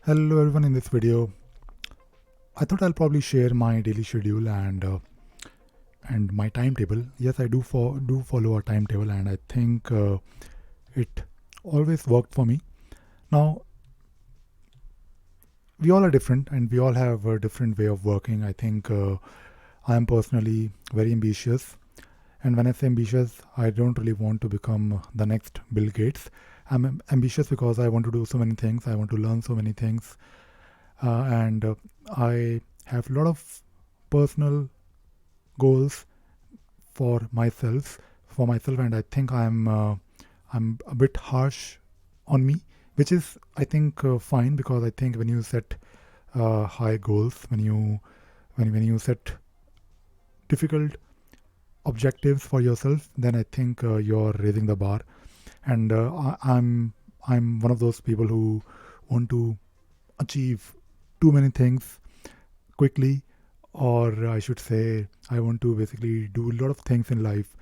Hello everyone. In this video, I thought I'll probably share my daily schedule and my timetable. Yes, I do follow a timetable, and I think it always worked for me. Now, we all are different, and we all have a different way of working. I think I am personally very ambitious, and when I say ambitious, I don't really want to become the next Bill Gates. I'm ambitious because I want to do so many things. I want to learn so many things, and I have a lot of personal goals for myself, and I think I'm a bit harsh on me, which is I think fine, because I think when you set high goals, when you set difficult objectives for yourself, then I think you're raising the bar, and I'm one of those people who want to achieve too many things quickly, or I should say, I want to basically do a lot of things in life.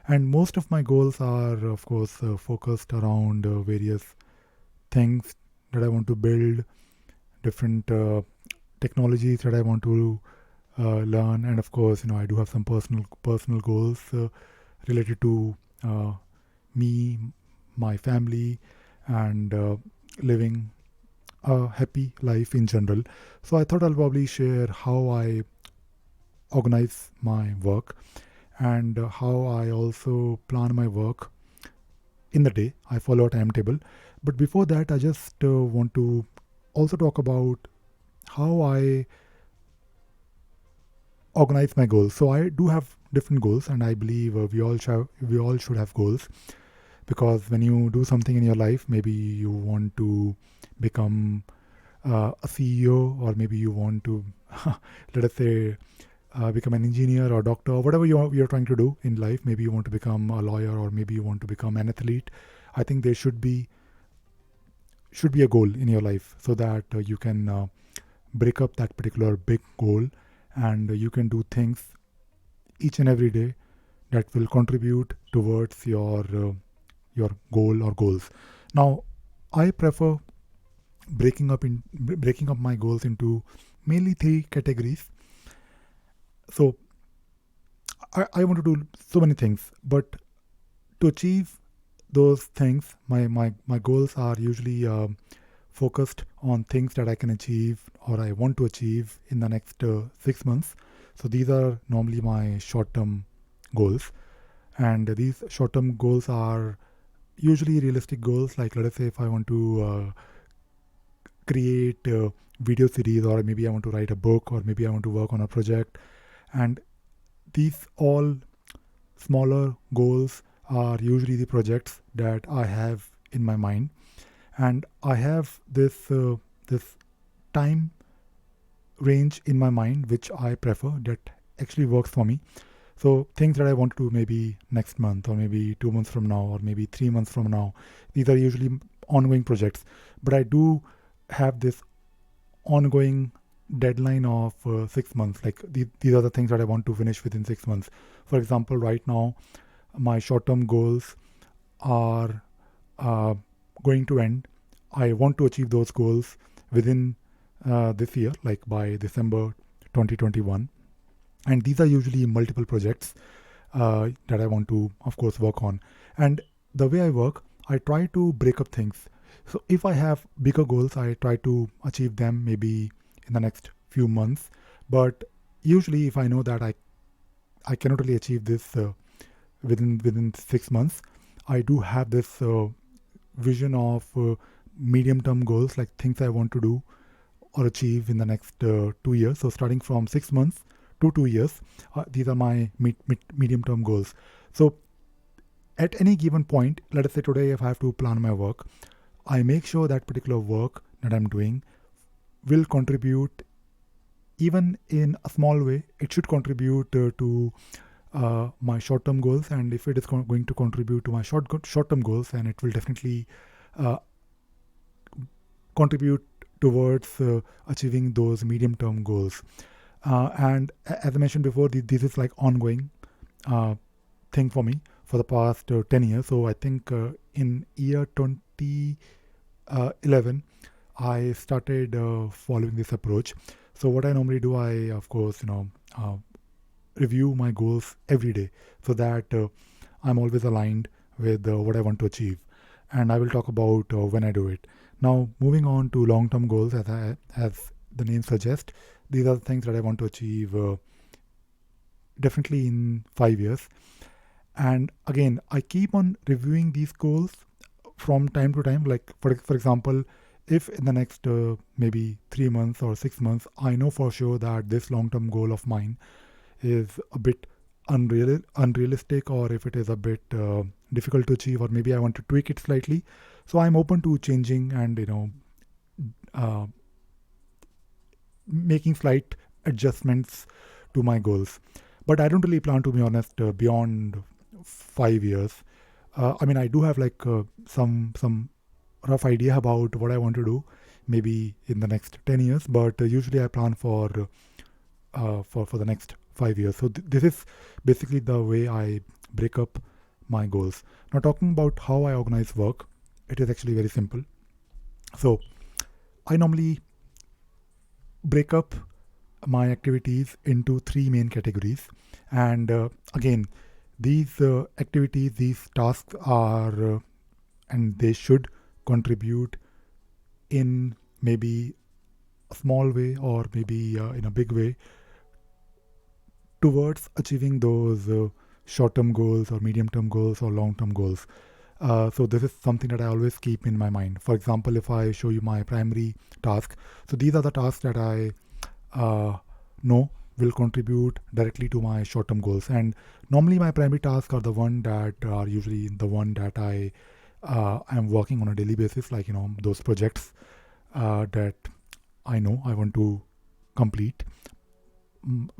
And most of my goals are, of course, focused around various things that I want to build, different technologies that I want to learn, and of course, I do have some personal goals related to uh, me, my family, and living a happy life in general. So I thought I'll probably share how I organize my work and how I also plan my work in the day. I follow a timetable. But before that, I just want to also talk about how I organize my goals. So I do have different goals, and I believe we all should have goals, because when you do something in your life, maybe you want to become a CEO, or maybe you want to let us say become an engineer or doctor, or whatever you're trying to do in life. Maybe you want to become a lawyer, or maybe you want to become an athlete. I think there should be a goal in your life, so that you can break up that particular big goal, and you can do things each and every day that will contribute towards your goal or goals. Now, I prefer breaking up my goals into mainly three categories. So I want to do so many things, but to achieve those things, my goals are usually focused on things that I can achieve, or I want to achieve in the next 6 months. So these are normally my short term goals, and these short term goals are usually realistic goals. Like, let us say, if I want to create a video series, or maybe I want to write a book, or maybe I want to work on a project, and these all smaller goals are usually the projects that I have in my mind, and I have this time range in my mind which I prefer, that actually works for me. So things that I want to do maybe next month, or maybe 2 months from now, or maybe 3 months from now, these are usually ongoing projects. But I do have this ongoing deadline of 6 months. Like, these are the things that I want to finish within 6 months. For example, right now, my short term goals are uh, going to end. I want to achieve those goals within this year, like by December 2021. And these are usually multiple projects that I want to, of course, work on. And the way I work, I try to break up things. So if I have bigger goals, I try to achieve them maybe in the next few months. But usually, if I know that I cannot really achieve this within 6 months, I do have this vision of medium term goals, like things I want to do or achieve in the next 2 years. So starting from 6 months to 2 years, these are my medium term goals. So at any given point, let us say today, if I have to plan my work, I make sure that particular work that I'm doing will contribute, even in a small way. It should contribute to my short term goals, and if it is going to contribute to my short term goals, then it will definitely uh, contribute towards achieving those medium term goals. And as I mentioned before, this is like ongoing uh, thing for me for the past 10 years. So I think in year 2011, I started following this approach. So what I normally do, I of course review my goals every day so that I'm always aligned with what I want to achieve. And I will talk about when I do it. Now, moving on to long-term goals, as the name suggests, these are the things that I want to achieve definitely in 5 years. And again, I keep on reviewing these goals from time to time. Like for example, if in the next maybe 3 months or 6 months, I know for sure that this long-term goal of mine is a bit unrealistic, or if it is a bit difficult to achieve, or maybe I want to tweak it slightly. So I'm open to changing and uh, making slight adjustments to my goals. But I don't really plan, to be honest, beyond 5 years. I mean, I do have like some rough idea about what I want to do, maybe in the next 10 years. But usually, I plan for the next 5 years. So this is basically the way I break up my goals. Now, talking about how I organize work, it is actually very simple. So I normally break up my activities into three main categories, and again, these activities, these tasks are and they should contribute in maybe a small way or maybe in a big way towards achieving those short-term goals or medium-term goals or long-term goals. So this is something that I always keep in my mind. For example, if I show you my primary task, so these are the tasks that I know will contribute directly to my short-term goals. And normally my primary tasks are the one that are usually the one that I am working on a daily basis, like those projects that I know I want to complete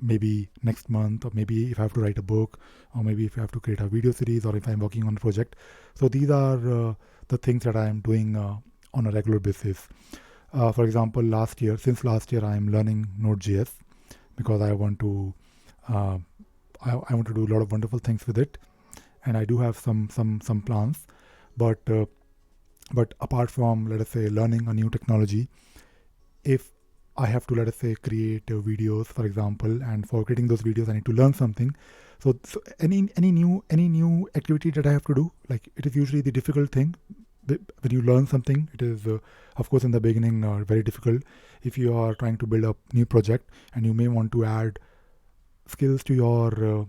maybe next month, or maybe if I have to write a book, or maybe if I have to create a video series, or if I'm working on a project. So these are the things that I am doing on a regular basis. For example, since last year, I am learning Node.js because I want to I want to do a lot of wonderful things with it, and I do have some plans. But but apart from, let us say, learning a new technology, if I have to, let us say, create videos, for example, and for creating those videos, I need to learn something. So any new activity that I have to do, like it is usually the difficult thing. When you learn something, it is, of course, in the beginning very difficult. If you are trying to build a new project and you may want to add skills to your,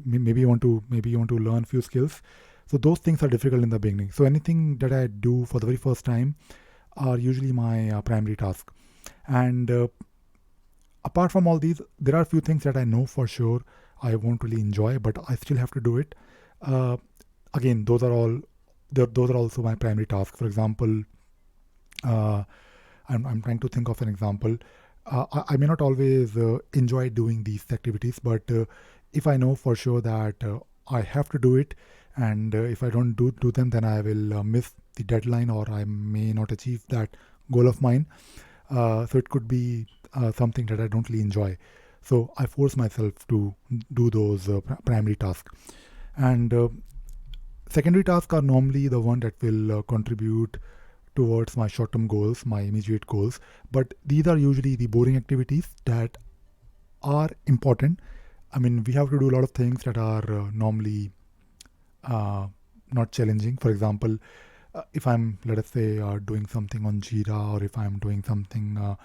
maybe you want to learn few skills. So those things are difficult in the beginning. So anything that I do for the very first time are usually my primary task. And apart from all these, there are a few things that I know for sure I won't really enjoy, but I still have to do it. Uh, Again, those are also my primary tasks. For example, uh, I'm trying to think of an example. I may not always enjoy doing these activities, but if I know for sure that I have to do it, and if I don't do them, then I will miss the deadline, or I may not achieve that goal of mine. So it could be something that I don't really enjoy. So I force myself to do those primary tasks. And secondary tasks are normally the one that will contribute towards my short-term goals, my immediate goals. But these are usually the boring activities that are important. I mean, we have to do a lot of things that are normally not challenging. For example, if I'm, let us say, doing something on Jira, or if I'm doing something,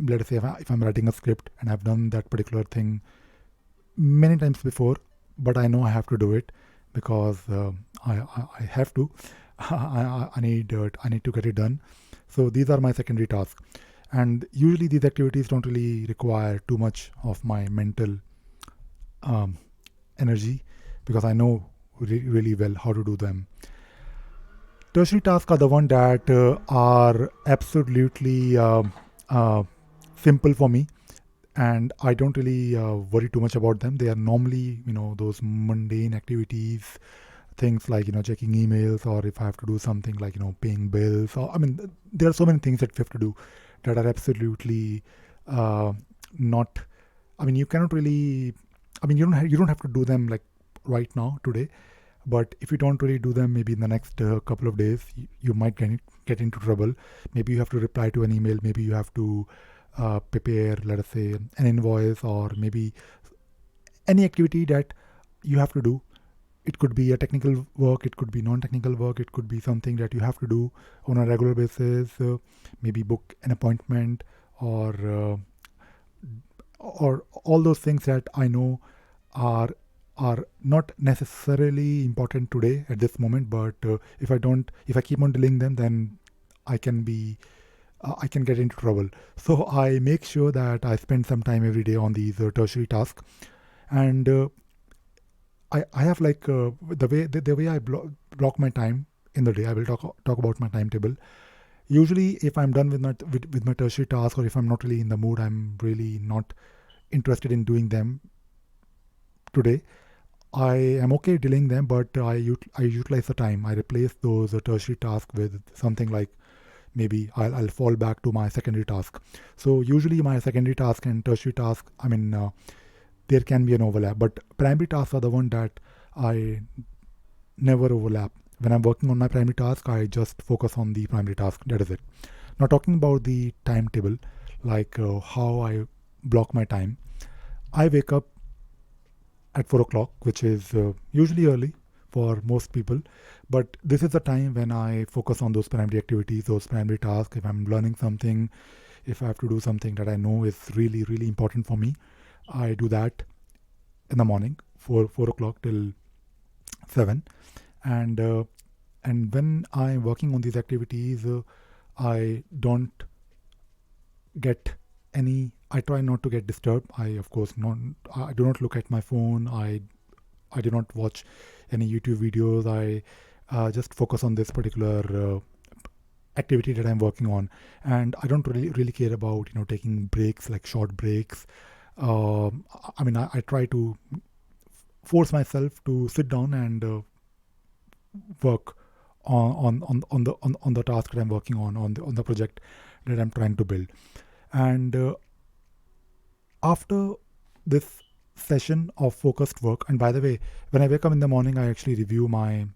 let us say, if I'm writing a script and I've done that particular thing many times before, but I know I have to do it because I have to. I need to get it done. So these are my secondary tasks, and usually these activities don't really require too much of my mental um, energy because I know really well how to do them. Tertiary tasks are the one that are absolutely uh, simple for me, and I don't really worry too much about them. They are normally, those mundane activities, things like checking emails, or if I have to do something like paying bills. Or I mean, there are so many things that we have to do that are absolutely not. I mean, you cannot really. I mean, you don't have to do them like right now today, but if you don't really do them, maybe in the next couple of days, you might get into trouble. Maybe you have to reply to an email, maybe you have to prepare, let us say, an invoice, or maybe any activity that you have to do. It could be a technical work, it could be non-technical work, it could be something that you have to do on a regular basis, maybe book an appointment, or all those things that I know are not necessarily important today at this moment, but if I keep on delaying them, then I can be I can get into trouble. So I make sure that I spend some time every day on these tertiary tasks. And I have like the way I block my time in the day. I will talk about my timetable. Usually, if I'm done with my tertiary task, or if I'm not really in the mood, I'm really not interested in doing them today, I am okay delaying them, but I utilize the time. I replace those tertiary tasks with something like, maybe I'll fall back to my secondary task. So usually my secondary task and tertiary task, there can be an overlap, but primary tasks are the one that I never overlap. When I'm working on my primary task, I just focus on the primary task. That is it. Now, talking about the timetable, like how I block my time, I wake up at 4 o'clock, which is usually early for most people. But this is the time when I focus on those primary activities, those primary tasks. If I'm learning something, if I have to do something that I know is really, really important for me, I do that in the morning, 4 o'clock till 7. And when I'm working on these activities, I don't get any. I try not to get disturbed. I do not look at my phone. I do not watch any YouTube videos. I just focus on this particular activity that I'm working on, and I don't really care about taking breaks, like short breaks. I try to force myself to sit down and work on the task that I'm working on the project that I'm trying to build. And after this session of focused work, and by the way, when I wake up in the morning, I actually review my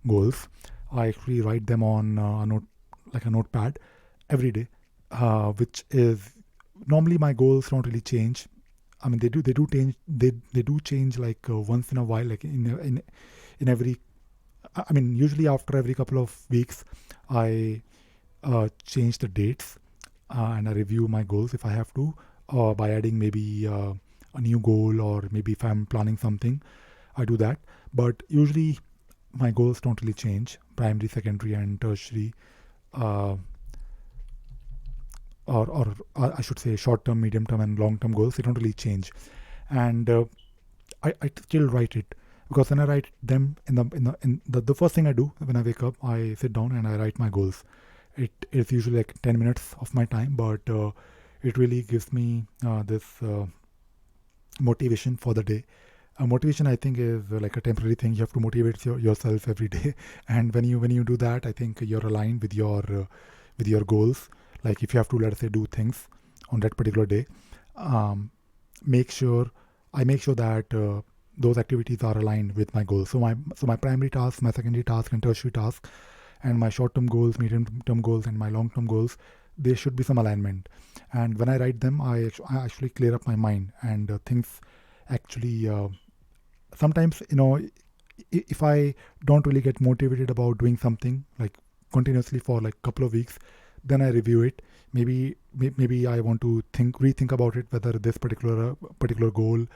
goals. I actually write them on a notepad every day, which is normally my goals don't really change. They do change. They do change like once in a while, like in every. Usually after every couple of weeks, I change the dates and I review my goals if I have to, by adding maybe a new goal, or maybe if I'm planning something, I do that. But usually my goals don't really change. Primary, secondary, and tertiary, or I should say short-term, medium-term, and long-term goals, they don't really change. And I still write it, because when I write them in the first thing I do when I wake up, I sit down and I write my goals. It is usually like 10 minutes of my time, but it really gives me this motivation for the day. Motivation, I think, is like a temporary thing. You have to motivate yourself every day, and when you do that, I think you're aligned with your goals. Like if you have to, let's say, do things on that particular day, make sure that those activities are aligned with my goals. So my primary task, my secondary task, and tertiary task, and my short-term goals, medium-term goals, and my long-term goals, there should be some alignment. And when I write them, I actually clear up my mind, and things actually. Sometimes, if I don't really get motivated about doing something like continuously for like couple of weeks, then I review it. Maybe I want to rethink about it, whether this particular goal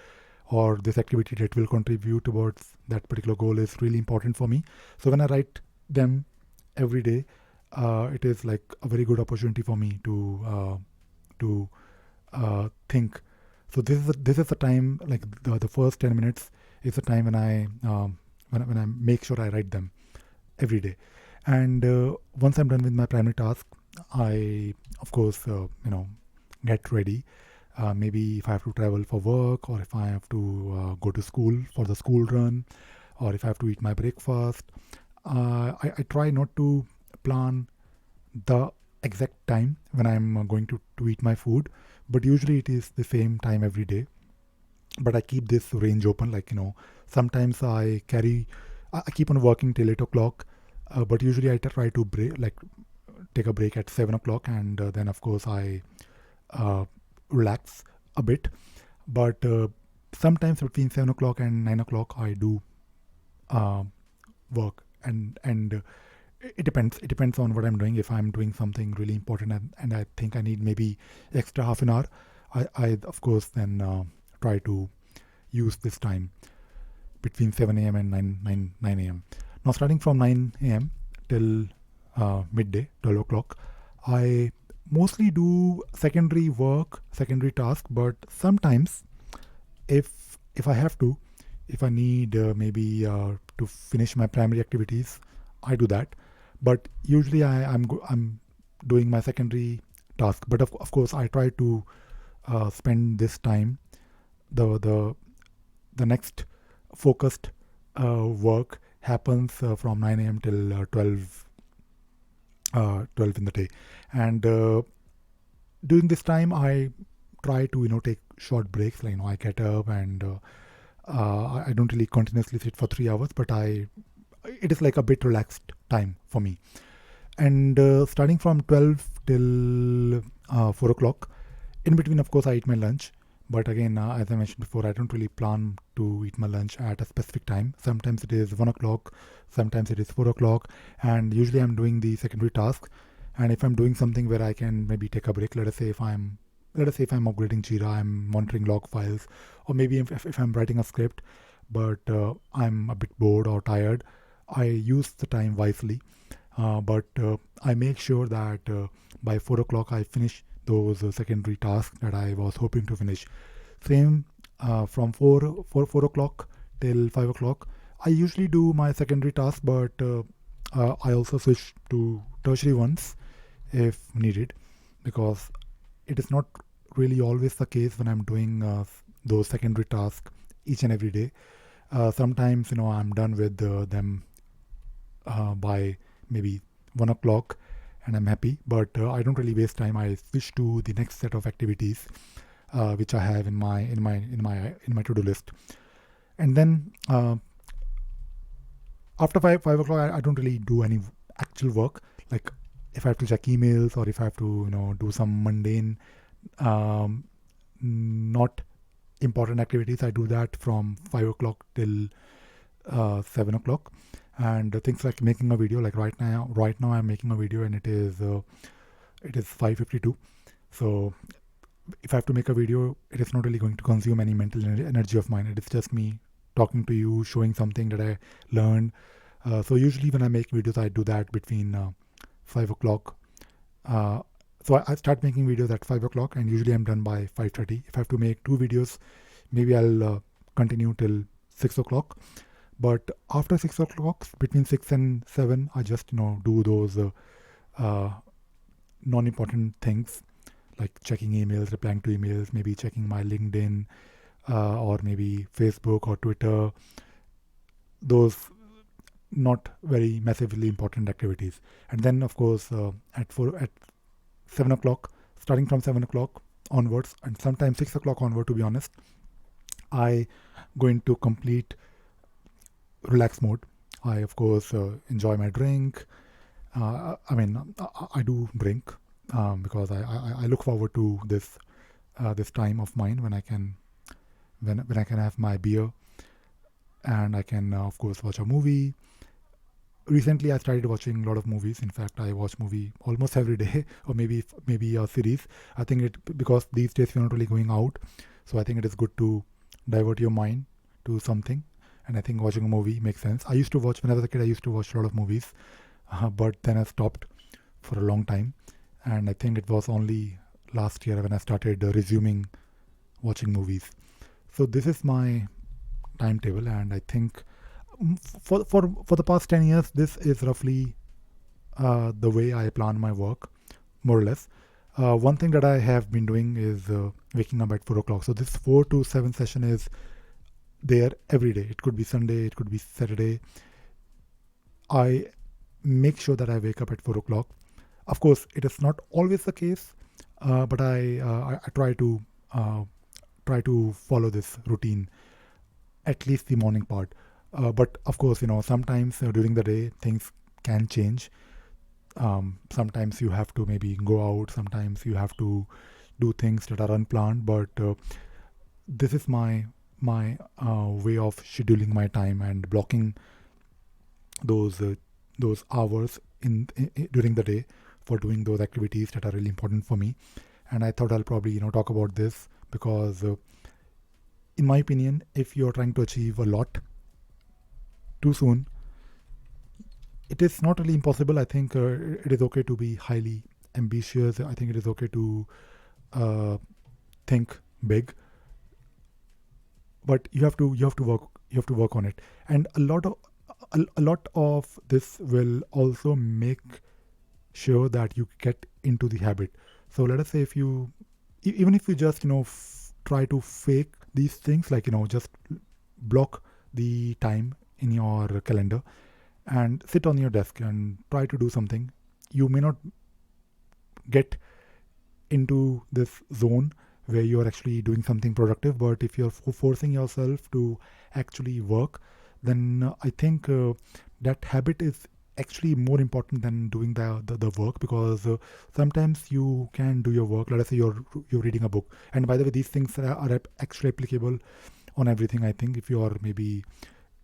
or this activity that will contribute towards that particular goal is really important for me. So when I write them every day, it is like a very good opportunity for me to think. So this is the time, like the first 10 minutes is the time when I make sure I write them every day. And once I'm done with my primary task, I of course get ready. Maybe if I have to travel for work, or if I have to go to school for the school run, or if I have to eat my breakfast, I try not to plan the exact time when I'm going to eat my food, but usually it is the same time every day. But I keep this range open, like sometimes I keep on working till 8 o'clock, but usually I try to take a break at 7 o'clock, and then of course I relax a bit. But sometimes between 7 o'clock and 9 o'clock I do work, and it depends on what I'm doing. If I'm doing something really important, and I think I need maybe extra half an hour, I of course then try to use this time between 7 a.m. and 9 a.m. Now, starting from 9 a.m. till midday, 12 o'clock, I mostly do secondary work, secondary task, but sometimes if I have to, if I need maybe to finish my primary activities, I do that. But usually I'm doing my secondary task. But of course, I try to spend this time, the next focused work happens from 9 a.m. till 12 in the day. And during this time, I try to take short breaks. Like I get up and I don't really continuously sit for 3 hours, but it is like a bit relaxed time for me. And starting from 12 till 4 o'clock, in between, of course, I eat my lunch. But again, as I mentioned before, I don't really plan to eat my lunch at a specific time. Sometimes it is 1 o'clock, sometimes it is 4 o'clock, and usually I'm doing the secondary task. And if I'm doing something where I can maybe take a break, let us say if I'm upgrading Jira, I'm monitoring log files, or maybe if I'm writing a script, but I'm a bit bored or tired, I use the time wisely. But I make sure that by 4 o'clock I finish those secondary tasks that I was hoping to finish. Same from 4 o'clock till 5 o'clock. I usually do my secondary tasks, but I also switch to tertiary ones if needed, because it is not really always the case when I'm doing those secondary tasks each and every day. Sometimes I'm done with them by maybe 1 o'clock and I'm happy, but I don't really waste time. I switch to the next set of activities which I have in my to-do list. And then after 5 o'clock, I don't really do any actual work. Like if I have to check emails, or if I have to do some mundane not important activities, I do that from 5 o'clock till 7 o'clock. And things like making a video, like right now I'm making a video, and it is 5:52. So if I have to make a video, it is not really going to consume any mental energy of mine. It is just me talking to you, showing something that I learned. So usually when I make videos, I do that between 5 o'clock. So I start making videos at 5 o'clock, and usually I'm done by 5:30. If I have to make 2 videos, maybe I'll continue till 6 o'clock. But after 6 o'clock, between 6 and 7, I just do those non-important things, like checking emails, replying to emails, maybe checking my LinkedIn or maybe Facebook or Twitter. Those not very massively important activities. And then of course at 7 o'clock, starting from 7 o'clock onwards, and sometimes 6 o'clock onward, to be honest, I go into complete relax mode. I of course enjoy my drink. I do drink because I look forward to this time of mine when I can have my beer, and I can of course watch a movie. Recently I started watching a lot of movies. In fact, I watch movie almost every day, or maybe a series. I think it because these days we're not really going out, so I think it is good to divert your mind to something. And I think watching a movie makes sense. When I was a kid, I used to watch a lot of movies, but then I stopped for a long time. And I think it was only last year when I started resuming watching movies. So this is my timetable, and I think for the past 10 years, this is roughly the way I plan my work, more or less. One thing that I have been doing is waking up at 4 o'clock. So this 4 to 7 session is there every day. It could be Sunday, it could be Saturday. I make sure that I wake up at 4 o'clock. Of course, it is not always the case, but I try to follow this routine, at least the morning part. But of course, sometimes during the day things can change. Sometimes you have to maybe go out, sometimes you have to do things that are unplanned, but this is my way of scheduling my time and blocking those hours during the day for doing those activities that are really important for me. And I thought I'll probably talk about this because in my opinion, if you're trying to achieve a lot too soon, it is not really impossible. I think it is okay to be highly ambitious. I think it is okay to think big, but you have to work on it. And a lot of this will also make sure that you get into the habit. So let us say if you even if you just try to fake these things, like just block the time in your calendar and sit on your desk and try to do something, you may not get into this zone where you're actually doing something productive. But if you're forcing yourself to actually work, then I think that habit is actually more important than doing the work, because sometimes you can do your work. Let us say you're reading a book, and by the way, these things are actually applicable on everything. I think if you are maybe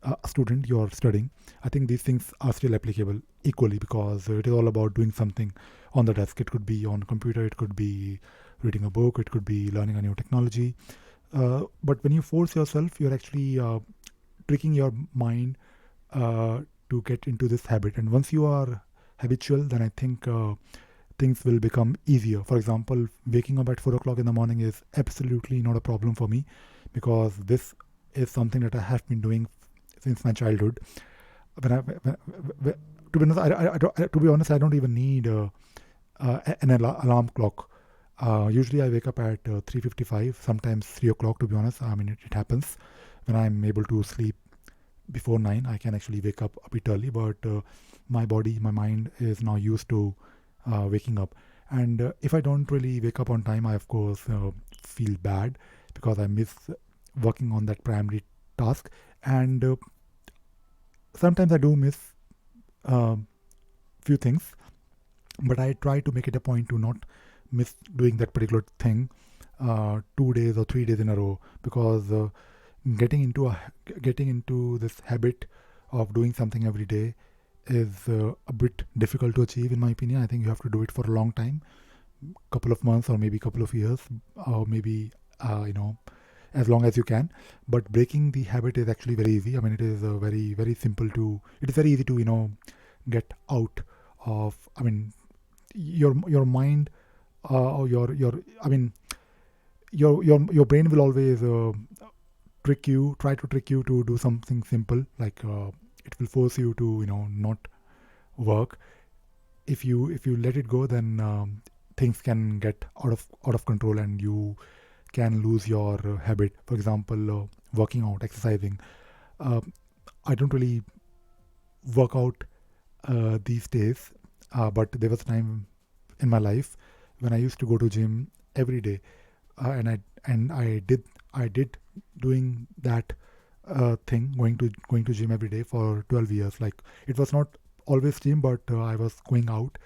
a student, you're studying, I think these things are still applicable equally, because it is all about doing something on the desk. It could be on computer, it could be reading a book, it could be learning a new technology. But when you force yourself, you're actually tricking your mind to get into this habit. And once you are habitual, then I think things will become easier. For example, waking up at 4 o'clock in the morning is absolutely not a problem for me, because this is something that I have been doing since my childhood. To be honest, I don't even need an alarm clock. Usually, I wake up at 3:55, sometimes 3 o'clock. To be honest, I mean it happens when I'm able to sleep before 9. I can actually wake up a bit early, but my body, my mind is now used to waking up. And if I don't really wake up on time, I of course feel bad because I miss working on that primary task. And sometimes I do miss few things, but I try to make it a point to not miss doing that particular thing 2 days or 3 days in a row, because getting into this habit of doing something every day is a bit difficult to achieve, in my opinion. I think you have to do it for a long time, couple of months or maybe couple of years, or maybe as long as you can. But breaking the habit is actually very easy. I mean, it is very simple to. It is very easy to get out of. I mean, your mind or your. I mean, your brain will always try to trick you to do something simple. Like it will force you to not work. If you let it go, then things can get out of control, and you can lose your habit. For example, working out, exercising. Uh, I don't really work out these days, but there was a time in my life when I used to go to gym every day, and I did doing that thing, going to gym every day for 12 years. Like, it was not always gym, but I was going out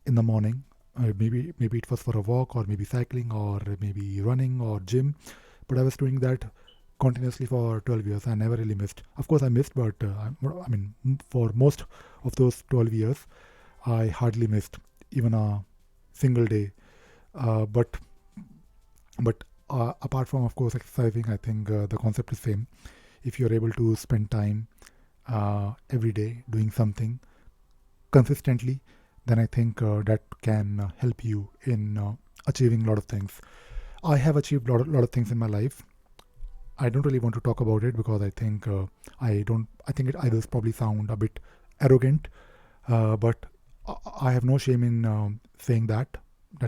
in the morning. Maybe it was for a walk, or maybe cycling, or maybe running, or gym. But I was doing that continuously for 12 years. I never really missed. Of course, I missed, but I mean, for most of those 12 years, I hardly missed even a single day. But apart from, of course, exercising, I think the concept is same. If you're able to spend time every day doing something consistently, then I think that can help you in achieving a lot of things. I have achieved lot of things in my life. I don't really want to talk about it because I think I don't. I think it either probably sound a bit arrogant, but I have no shame in saying that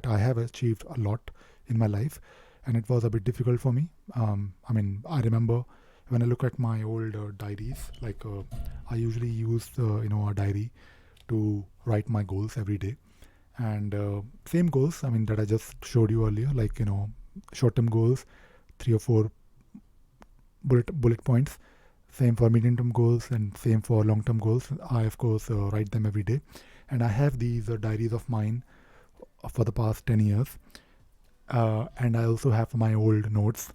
I have achieved a lot in my life, and it was a bit difficult for me. I mean, I remember when I look at my old diaries, like I usually use a diary to write my goals every day, and same goals. I mean, that I just showed you earlier, like short-term goals, 3 or 4 bullet points. Same for medium-term goals, and same for long-term goals. I of course write them every day, And I have these diaries of mine for the past 10 years. And I also have my old notes.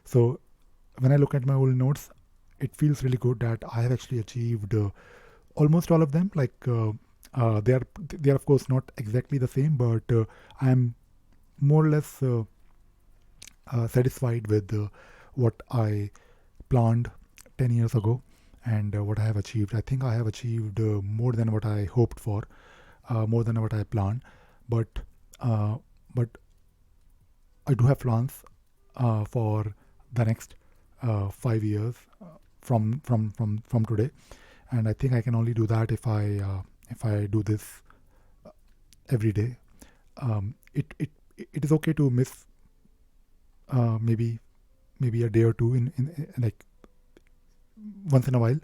So when I look at my old notes, it feels really good that I have actually achieved almost all of them. Like they are of course not exactly the same, but I am more or less satisfied with what I planned 10 years ago and what I have achieved. I think I have achieved more than what I hoped for, more than what I planned. But uh, but I do have plans for the next 5 years from today, and I think I can only do that if I do this every day. It is okay to miss maybe a day or two in like once in a while,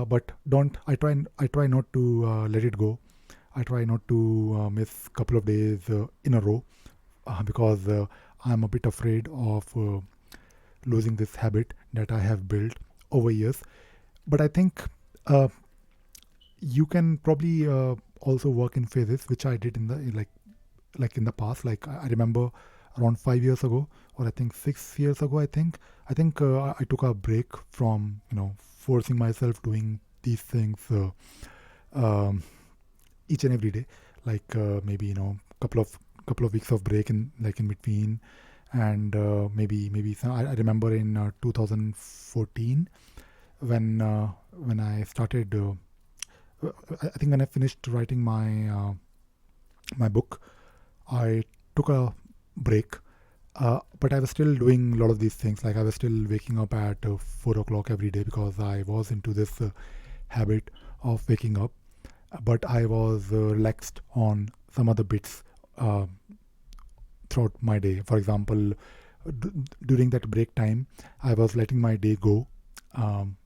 but don't. I try not to let it go. I try not to miss a couple of days in a row because I'm a bit afraid of losing this habit that I have built over years. But I think uh, you can probably also work in phases, which I did in the like in the past. Like I remember around 5 years ago, or I think 6 years ago. I think I took a break from forcing myself doing these things um, each and every day. Like maybe couple of weeks of break in between, and maybe I remember in 2014 when I started. I think when I finished writing my book, I took a break, but I was still doing a lot of these things. Like I was still waking up at 4 o'clock every day because I was into this habit of waking up. But I was relaxed on some other bits uh, throughout my day. For example, during that break time, I was letting my day go, um,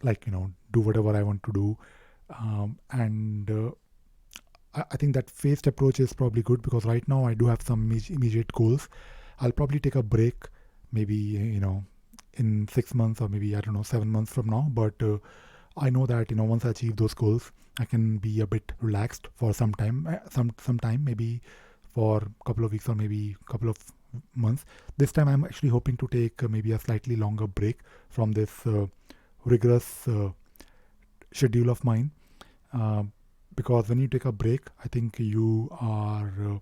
like do whatever I want to do, and I think that phased approach is probably good because right now I do have some immediate goals. I'll probably take a break, maybe in 6 months or maybe I don't know 7 months from now. But I know that once I achieve those goals, I can be a bit relaxed for some time, some time, maybe for a couple of weeks or maybe a couple of months. This time I'm actually hoping to take maybe a slightly longer break from this rigorous schedule of mine. Uh, because when you take a break, I think you are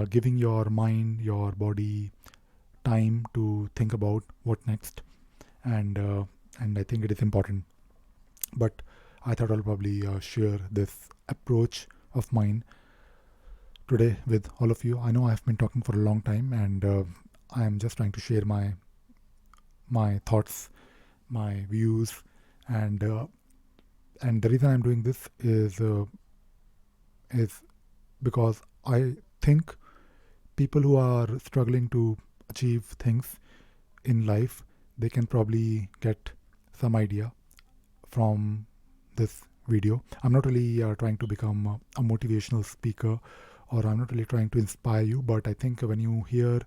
giving your mind, your body time to think about what next, and I think it is important. But I thought I'll probably share this approach of mine today with all of you. I know I've been talking for a long time, and I am just trying to share my thoughts, my views, and the reason I'm doing this is because I think people who are struggling to achieve things in life, they can probably get some idea from this video. I'm not really trying to become a motivational speaker, or I'm not really trying to inspire you, but I think when you hear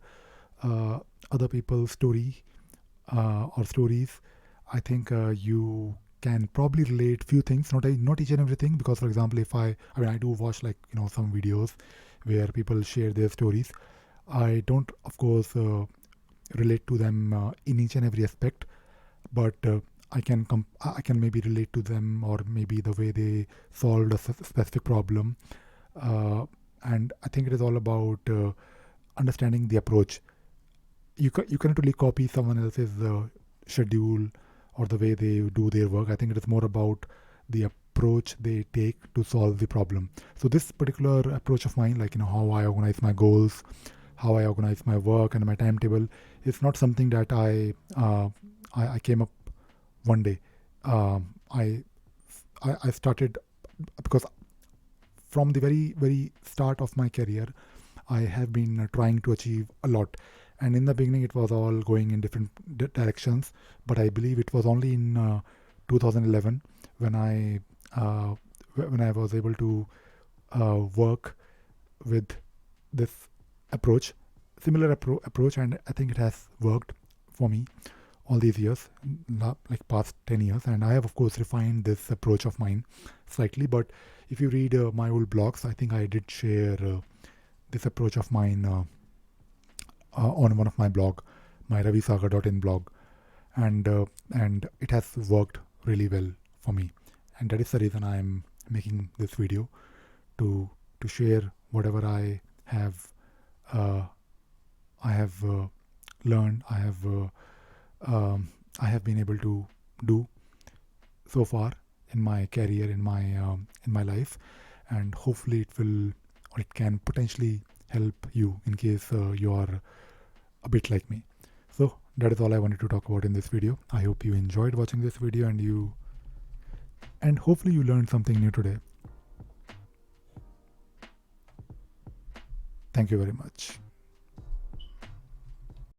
uh, other people's or stories, I think you can probably relate few things, not each and everything. Because for example, if I mean I do watch like some videos where people share their stories. I don't, of course, relate to them in each and every aspect, but I can maybe relate to them, or maybe the way they solved a specific problem. Uh, and I think it is all about understanding the approach. You cannot really copy someone else's schedule or the way they do their work. I think it is more about the approach they take to solve the problem. So this particular approach of mine, like how I organize my goals, how I organize my work and my timetable, is not something that I came up one day. Um, I started because from the very start of my career, I have been trying to achieve a lot. And in the beginning, it was all going in different directions. But I believe it was only in 2011 when uh, when I was able to work with this approach, similar approach, and I think it has worked for me all these years, like past 10 years. And I have, of course, refined this approach of mine slightly. But if you read my old blogs, I think I did share this approach of mine on one of my blog, my ravisagar.in blog, and it has worked really well for me, and that is the reason I am making this video to share whatever uh, I have learned, I have been able to do so far in my career, in my life, and hopefully it can potentially help you in case you are a bit like me. So that is all I wanted to talk about in this video. I hope you enjoyed watching this video and hopefully you learned something new today. Thank you very much.